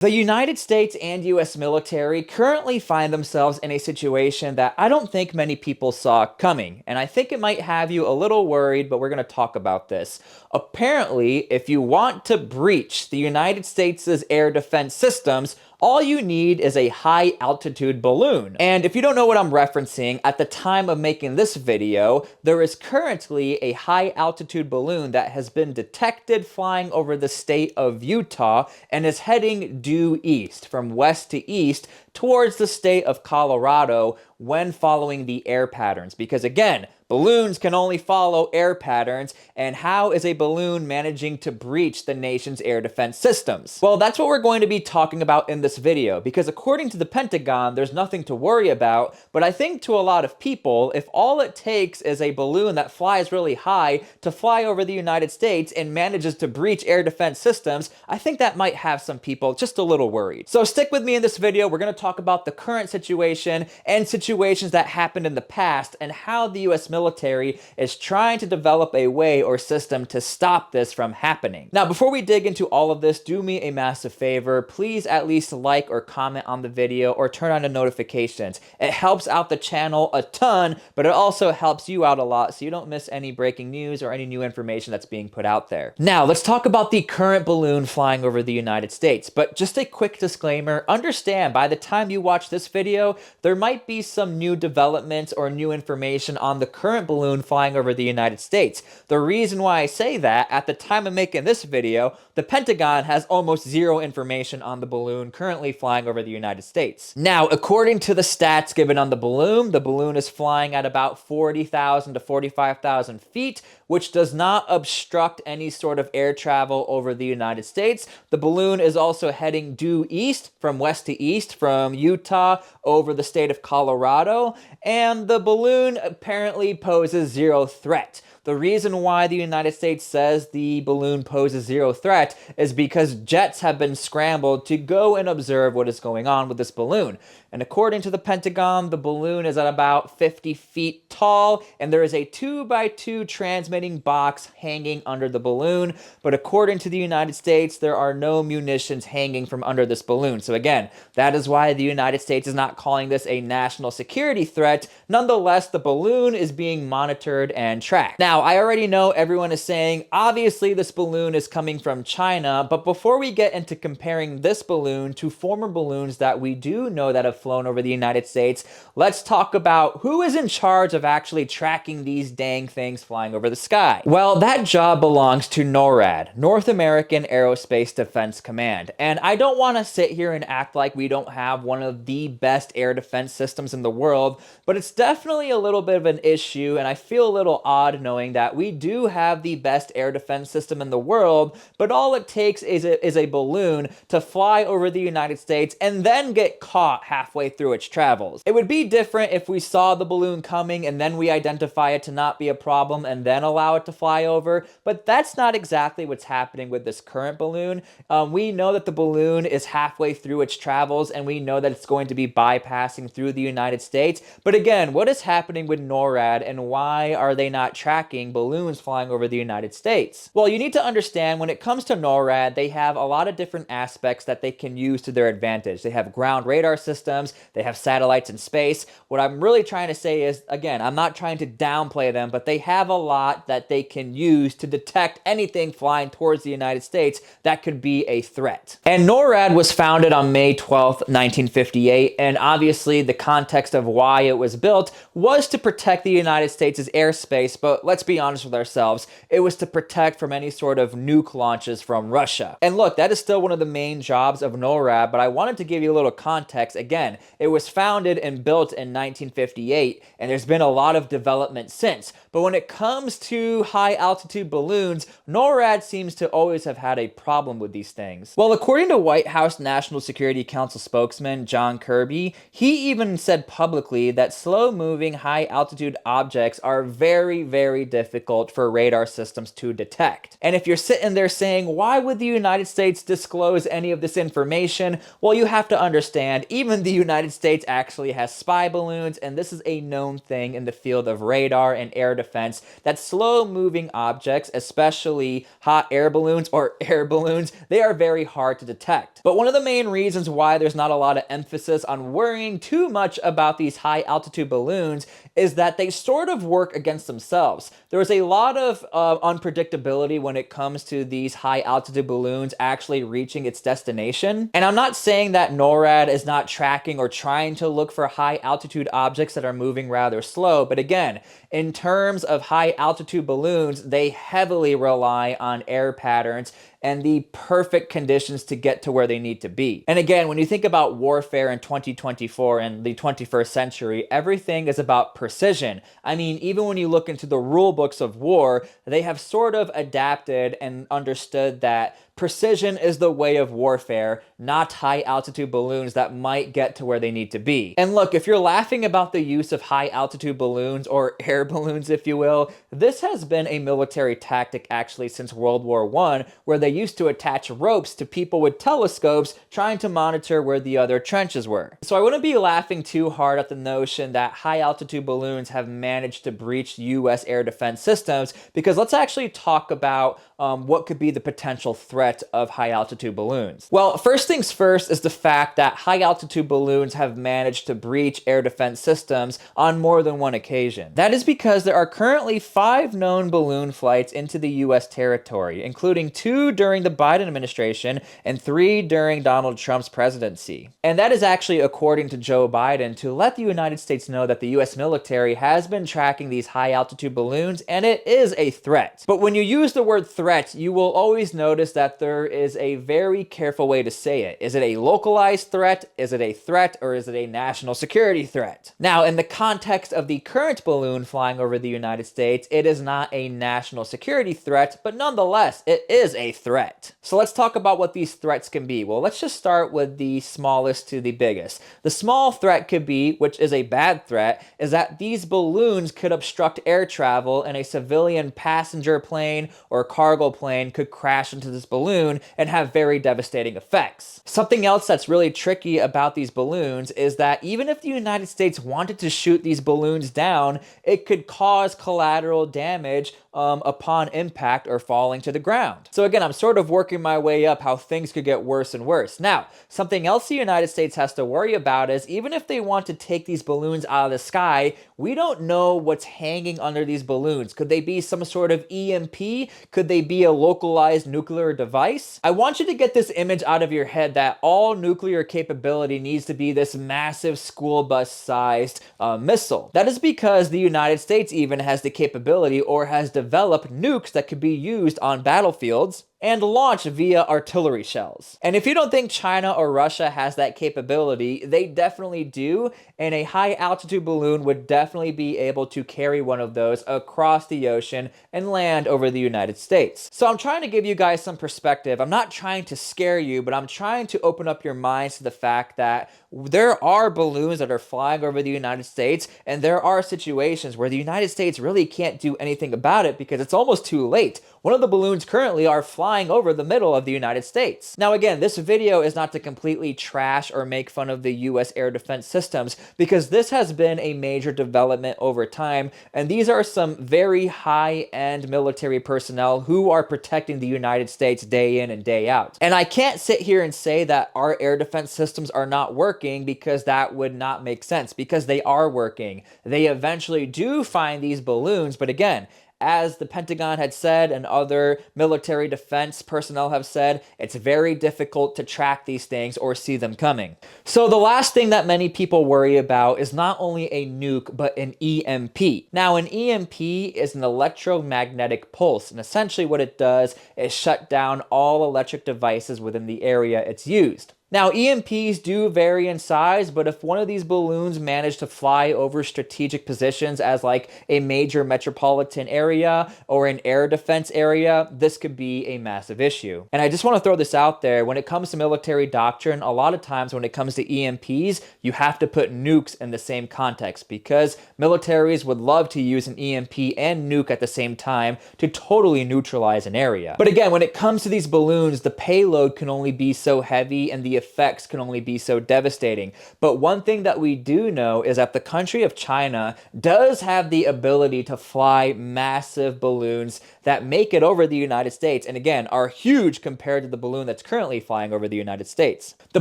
The United States and US military currently find themselves in a situation that I don't think many people saw coming, and I think it might have you a little worried, but we're going to talk about this. Apparently, if you want to breach the United States' air defense systems, all you need is a high altitude balloon. And if you don't know what I'm referencing, at the time of making this video, there is currently a high altitude balloon that has been detected flying over the state of Utah and is heading due east, from west to east, towards the state of Colorado when following the air patterns. Because again, balloons can only follow air patterns, and how is a balloon managing to breach the nation's air defense systems? Well, that's what we're going to be talking about in this video, because according to the Pentagon, there's nothing to worry about, but I think to a lot of people, if all it takes is a balloon that flies really high to fly over the United States and manages to breach air defense systems, I think that might have some people just a little worried. So stick with me in this video. We're going to talk about the current situation and situations that happened in the past and how the US military is trying to develop a way or system to stop this from happening. Now, before we dig into all of this, do me a massive favor. Please at least like or comment on the video or turn on the notifications. It helps out the channel a ton, but it also helps you out a lot so you don't miss any breaking news or any new information that's being put out there. Now, let's talk about the current balloon flying over the United States. But just a quick disclaimer, understand by the time you watch this video, there might be some new developments or new information on the current balloon flying over the United States. The reason why I say that, at the time of making this video, the Pentagon has almost zero information on the balloon currently flying over the United States. Now, according to the stats given on the balloon is flying at about 40,000 to 45,000 feet, which does not obstruct any sort of air travel over the United States. The balloon is also heading due east, from west to east, from Utah over the state of Colorado, and the balloon apparently poses zero threat. The reason why the United States says the balloon poses zero threat is because jets have been scrambled to go and observe what is going on with this balloon. And according to the Pentagon, the balloon is at about 50 feet tall, and there is a 2x2 transmitting box hanging under the balloon. But according to the United States, there are no munitions hanging from under this balloon. So again, that is why the United States is not calling this a national security threat. Nonetheless, the balloon is being monitored and tracked. Now, I already know everyone is saying, obviously this balloon is coming from China, but before we get into comparing this balloon to former balloons that we do know that have flown over the United States, let's talk about who is in charge of actually tracking these dang things flying over the sky. Well, that job belongs to NORAD, North American Aerospace Defense Command. And I don't want to sit here and act like we don't have one of the best air defense systems in the world, but it's definitely a little bit of an issue, and I feel a little odd knowing that we do have the best air defense system in the world, but all it takes is a balloon to fly over the United States and then get caught halfway through its travels. It would be different if we saw the balloon coming and then we identify it to not be a problem and then allow it to fly over, but that's not exactly what's happening with this current balloon. We know that the balloon is halfway through its travels, and we know that it's going to be bypassing through the United States. But again, what is happening with NORAD, and why are they not tracking balloons flying over the United States? Well, you need to understand, when it comes to NORAD, they have a lot of different aspects that they can use to their advantage. They have ground radar systems, they have satellites in space. What I'm really trying to say is, again, I'm not trying to downplay them, but they have a lot that they can use to detect anything flying towards the United States that could be a threat. And NORAD was founded on May 12th, 1958, and obviously the context of why it was built was to protect the United States' airspace, but let's be honest with ourselves, it was to protect from any sort of nuke launches from Russia. And look, that is still one of the main jobs of NORAD, but I wanted to give you a little context. Again, it was founded and built in 1958, and there's been a lot of development since. But when it comes to high altitude balloons, NORAD seems to always have had a problem with these things. Well, according to White House National Security Council spokesman John Kirby, he even said publicly that slow-moving high altitude objects are very, very difficult for radar systems to detect. And if you're sitting there saying, why would the United States disclose any of this information? Well, you have to understand, even the United States actually has spy balloons, and this is a known thing in the field of radar and air defense, that slow-moving objects, especially hot air balloons or air balloons, they are very hard to detect. But one of the main reasons why there's not a lot of emphasis on worrying too much about these high-altitude balloons is that they sort of work against themselves. There is a lot of unpredictability when it comes to these high-altitude balloons actually reaching its destination. And I'm not saying that NORAD is not tracking or trying to look for high-altitude objects that are moving rather slow, but again, in terms of high-altitude balloons, they heavily rely on air patterns and the perfect conditions to get to where they need to be. And again, when you think about warfare in 2024 and the 21st century, everything is about precision. I mean, even when you look into the rule books of war, they have sort of adapted and understood that precision is the way of warfare, not high-altitude balloons that might get to where they need to be. And look, if you're laughing about the use of high-altitude balloons, or air balloons if you will, this has been a military tactic actually since World War I, where they used to attach ropes to people with telescopes trying to monitor where the other trenches were. So I wouldn't be laughing too hard at the notion that high-altitude balloons have managed to breach US air defense systems, because let's actually talk about what could be the potential threat of high-altitude balloons. Well, first things first is the fact that high-altitude balloons have managed to breach air defense systems on more than one occasion. That is because there are currently 5 known balloon flights into the US territory, including 2 during the Biden administration and 3 during Donald Trump's presidency. And that is actually according to Joe Biden, to let the United States know that the US military has been tracking these high-altitude balloons and it is a threat. But when you use the word threat, you will always notice that there is a very careful way to say it. Is it a localized threat? Is it a threat? Or is it a national security threat? Now, in the context of the current balloon flying over the United States, it is not a national security threat, but nonetheless, it is a threat. So let's talk about what these threats can be. Well, let's just start with the smallest to the biggest. The small threat could be, which is a bad threat, is that these balloons could obstruct air travel and a civilian passenger plane or cargo plane could crash into this balloon and have very devastating effects. Something else that's really tricky about these balloons is that even if the United States wanted to shoot these balloons down, it could cause collateral damage upon impact or falling to the ground. So again, I'm sort of working my way up how things could get worse and worse. Now, something else the United States has to worry about is even if they want to take these balloons out of the sky, we don't know what's hanging under these balloons. Could they be some sort of EMP? Could they be a localized nuclear device? I want you to get this image out of your head that all nuclear capability needs to be this massive school bus sized missile. That is because the United States even has the capability or has developed nukes that could be used on battlefields and launched via artillery shells. And if you don't think China or Russia has that capability, they definitely do, and a high-altitude balloon would definitely be able to carry one of those across the ocean and land over the United States. So I'm trying to give you guys some perspective. I'm not trying to scare you, but I'm trying to open up your minds to the fact that there are balloons that are flying over the United States, and there are situations where the United States really can't do anything about it because it's almost too late. One of the balloons currently are flying over the middle of the United States. Now again, this video is not to completely trash or make fun of the US air defense systems, because this has been a major development over time, and these are some very high-end military personnel who are protecting the United States day in and day out. And I can't sit here and say that our air defense systems are not working, because that would not make sense, because they are working. They eventually do find these balloons, but again, as the Pentagon had said and other military defense personnel have said, it's very difficult to track these things or see them coming. So the last thing that many people worry about is not only a nuke, but an EMP. Now, an EMP is an electromagnetic pulse, and essentially what it does is shut down all electric devices within the area it's used. Now, EMPs do vary in size, but if one of these balloons manage to fly over strategic positions as like a major metropolitan area or an air defense area, this could be a massive issue. And I just want to throw this out there. When it comes to military doctrine, a lot of times when it comes to EMPs, you have to put nukes in the same context because militaries would love to use an EMP and nuke at the same time to totally neutralize an area. But again, when it comes to these balloons, the payload can only be so heavy and the effects can only be so devastating. But one thing that we do know is that the country of China does have the ability to fly massive balloons that make it over the United States, and again, are huge compared to the balloon that's currently flying over the United States. The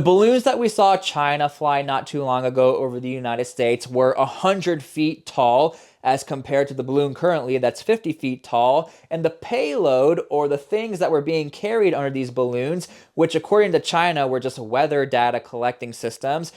balloons that we saw China fly not too long ago over the United States were 100 feet tall, as compared to the balloon currently that's 50 feet tall, and the payload, or the things that were being carried under these balloons, which according to China were just weather data collecting systems,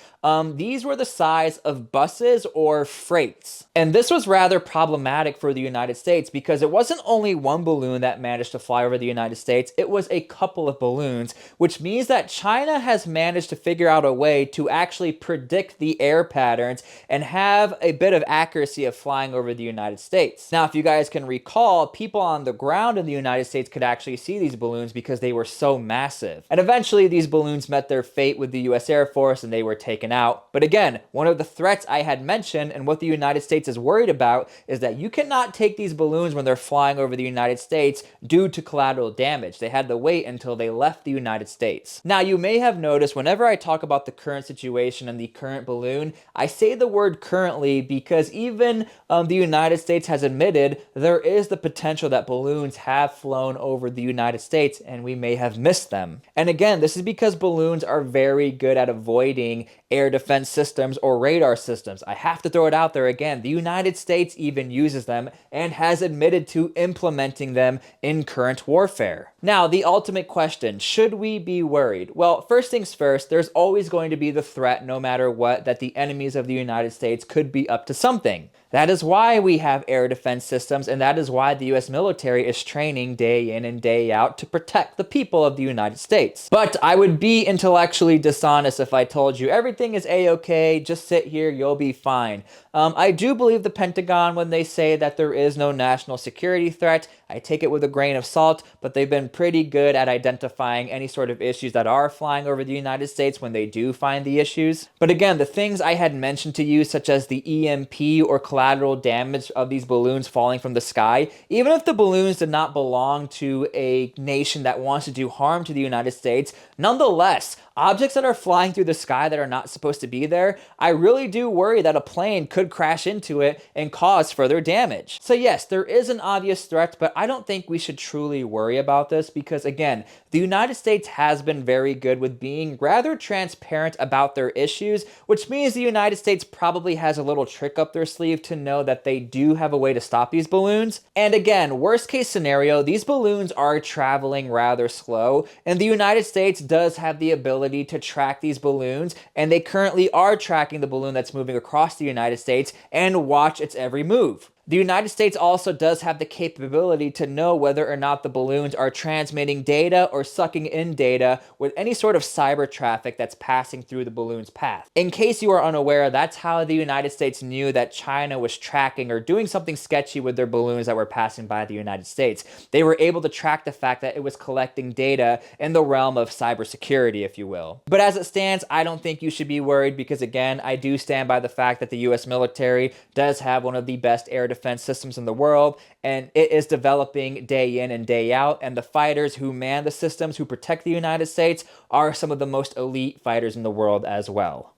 these were the size of buses or freights. And this was rather problematic for the United States because it wasn't only one balloon that managed to fly over the United States, it was a couple of balloons, which means that China has managed to figure out a way to actually predict the air patterns and have a bit of accuracy of flying over the United States. Now, if you guys can recall, people on the ground in the United States could actually see these balloons because they were so massive. And eventually these balloons met their fate with the US Air Force and they were taken out. But again, one of the threats I had mentioned and what the United States is worried about is that you cannot take these balloons when they're flying over the United States due to collateral damage. They had to wait until they left the United States. Now, you may have noticed whenever I talk about the current situation and the current balloon, I say the word currently because even the United States has admitted there is the potential that balloons have flown over the United States and we may have missed them. And again, this is because balloons are very good at avoiding air defense systems or radar systems. I have to throw it out there again. The United States even uses them and has admitted to implementing them in current warfare. Now, the ultimate question, should we be worried? Well, first things first, there's always going to be the threat, no matter what, that the enemies of the United States could be up to something. That is why we have air defense systems, and that is why the US military is training day in and day out to protect the people of the United States. But I would be intellectually dishonest if I told you everything is a-okay, just sit here, you'll be fine. I do believe the Pentagon when they say that there is no national security threat. I take it with a grain of salt, but they've been pretty good at identifying any sort of issues that are flying over the United States when they do find the issues. But again, the things I had mentioned to you, such as the EMP or collateral damage of these balloons falling from the sky, even if the balloons did not belong to a nation that wants to do harm to the United States, nonetheless, objects that are flying through the sky that are not supposed to be there, I really do worry that a plane could crash into it and cause further damage. So yes, there is an obvious threat, but I don't think we should truly worry about this because again, the United States has been very good with being rather transparent about their issues, which means the United States probably has a little trick up their sleeve to know that they do have a way to stop these balloons. And again, worst case scenario, these balloons are traveling rather slow, and the United States does have the ability to track these balloons, and they currently are tracking the balloon that's moving across the United States and watch its every move. The United States also does have the capability to know whether or not the balloons are transmitting data or sucking in data with any sort of cyber traffic that's passing through the balloon's path. In case you are unaware, that's how the United States knew that China was tracking or doing something sketchy with their balloons that were passing by the United States. They were able to track the fact that it was collecting data in the realm of cybersecurity, if you will. But as it stands, I don't think you should be worried because again, I do stand by the fact that the US military does have one of the best air defense systems in the world, and it is developing day in and day out, and the fighters who man the systems who protect the United States are some of the most elite fighters in the world as well.